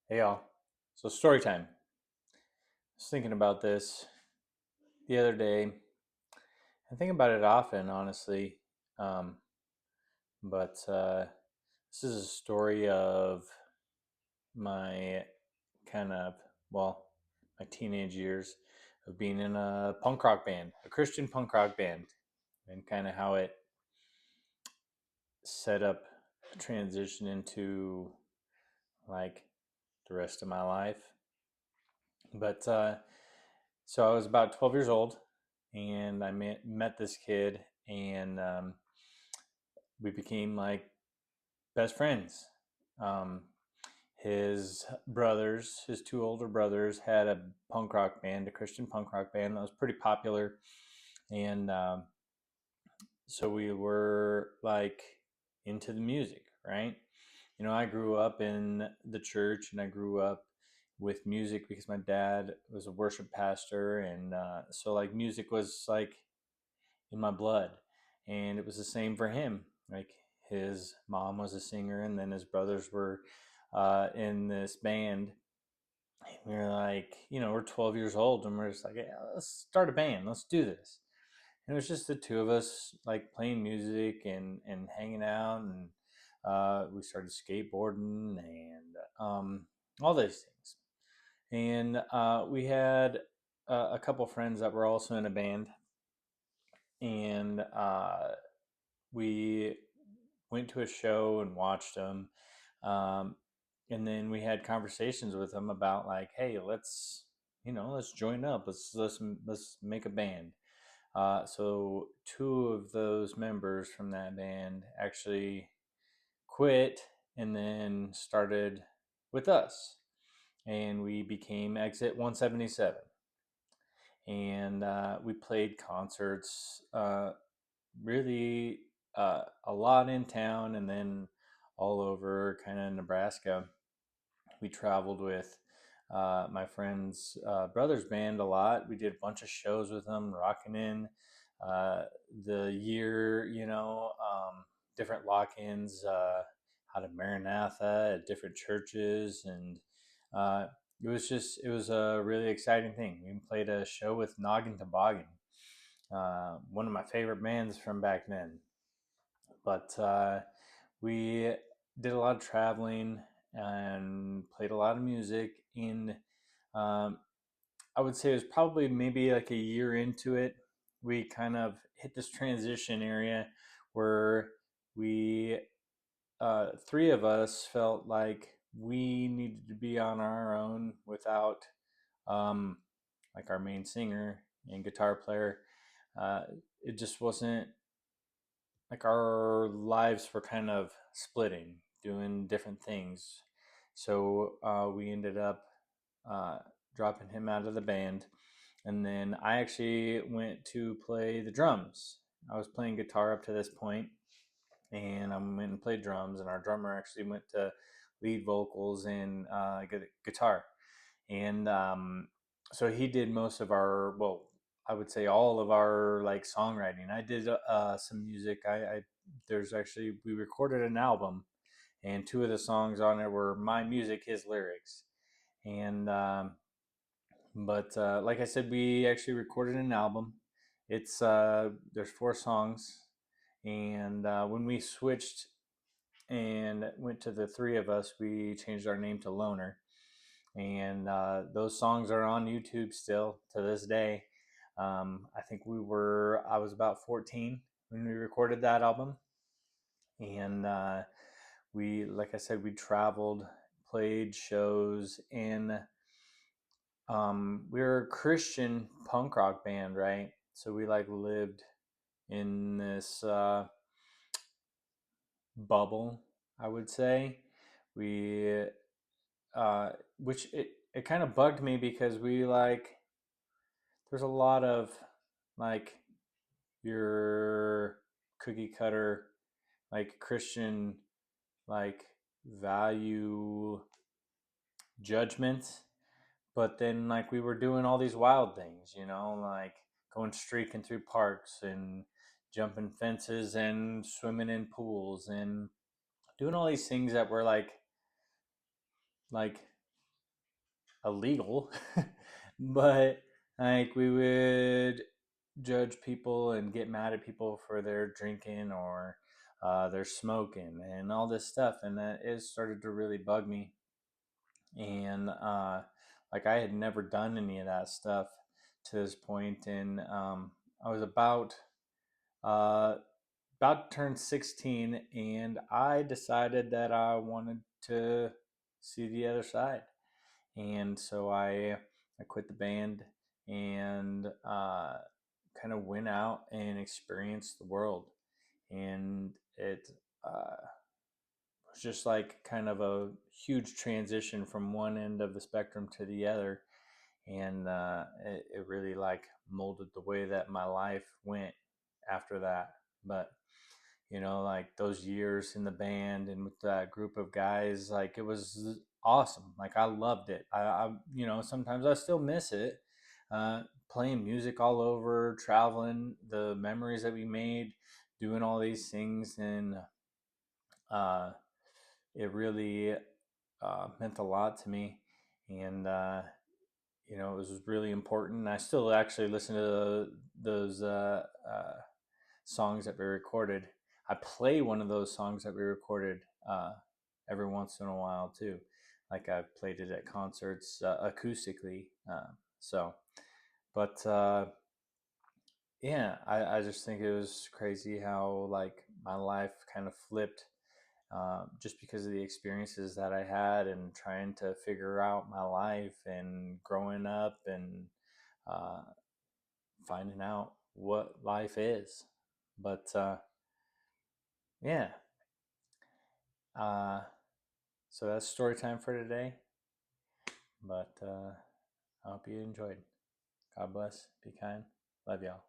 Hey y'all. So story time. I was thinking about this the other day. I think about it often, honestly. Um, but this is a story of my kind of, well, my teenage years of being in a punk rock band, a Christian punk rock band, and kind of how it set up a transition into like the rest of my life. But so I was about 12 years old, and I met this kid, and we became like best friends. Um, his brothers, his two older brothers, had a punk rock band, a Christian punk rock band that was pretty popular, and so we were like into the music, right? I grew up in the church, and I grew up with music because my dad was a worship pastor, and so like music was like in my blood. And it was the same for him. Like his mom was a singer, and then his brothers were in this band. And we were like, we're 12 years old, and we're just like, yeah, let's start a band. Let's do this. And it was just the two of us, like playing music and hanging out. And we started skateboarding and all those things. And we had a couple friends that were also in a band. And we went to a show and watched them. Um, and then we had conversations with them about like, hey, let's join up. Let's make a band. So two of those members from that band actually quit and then started with us, and we became Exit 177. And we played concerts, really a lot in town, and then all over kind of Nebraska. We traveled with my friend's brother's band a lot. We did a bunch of shows with them, rocking in uh, the year, different lock-ins out of Maranatha at different churches, and uh, it was a really exciting thing. We played a show with Noggin Toboggan, one of my favorite bands from back then. But we did a lot of traveling and played a lot of music. And um, I would say it was probably maybe like a year into it, we kind of hit this transition area where we, three of us, felt like we needed to be on our own without um, like our main singer and guitar player. Uh, it just wasn't like our lives were kind of splitting, doing different things. So we ended up uh, dropping him out of the band. And then I actually went to play the drums. I was playing guitar up to this point, and I went and played drums. And our drummer actually went to lead vocals and guitar. And so he did most of our, well, I would say all of our like songwriting. I did some music. There's actually, we recorded an album, and two of the songs on it were my music, his lyrics. And but like I said, we actually recorded an album. It's there's four songs, and when we switched and went to the three of us, we changed our name to Loner. And those songs are on YouTube still to this day. I think I was about 14 when we recorded that album. And like I said, we traveled, played shows in, we were a Christian punk rock band, right? So we like lived in this bubble, I would say. We, which it kind of bugged me because we like, there's a lot of like your cookie cutter, like Christian, like value judgments. But then like we were doing all these wild things, like going streaking through parks and jumping fences and swimming in pools and doing all these things that were like illegal, but like we would judge people and get mad at people for their drinking or their smoking and all this stuff, and that it started to really bug me. And like I had never done any of that stuff to this point, and I was uh, about to turn 16, and I decided that I wanted to see the other side. And so I quit the band and kind of went out and experienced the world. And it was just like kind of a huge transition from one end of the spectrum to the other. And it really like molded the way that my life went after that. But like those years in the band and with that group of guys, like it was awesome. Like I loved it. Sometimes I still miss it. Playing music all over, traveling, the memories that we made, doing all these things, and uh, it really meant a lot to me. And it was really important. I still actually listen to those songs that we recorded. I play one of those songs that we recorded every once in a while too. Like I've played it at concerts acoustically. So, but yeah, I just think it was crazy how like my life kind of flipped just because of the experiences that I had and trying to figure out my life and growing up and uh, finding out what life is. But yeah, uh, so that's story time for today. But I hope you enjoyed. God bless. Be kind. Love y'all.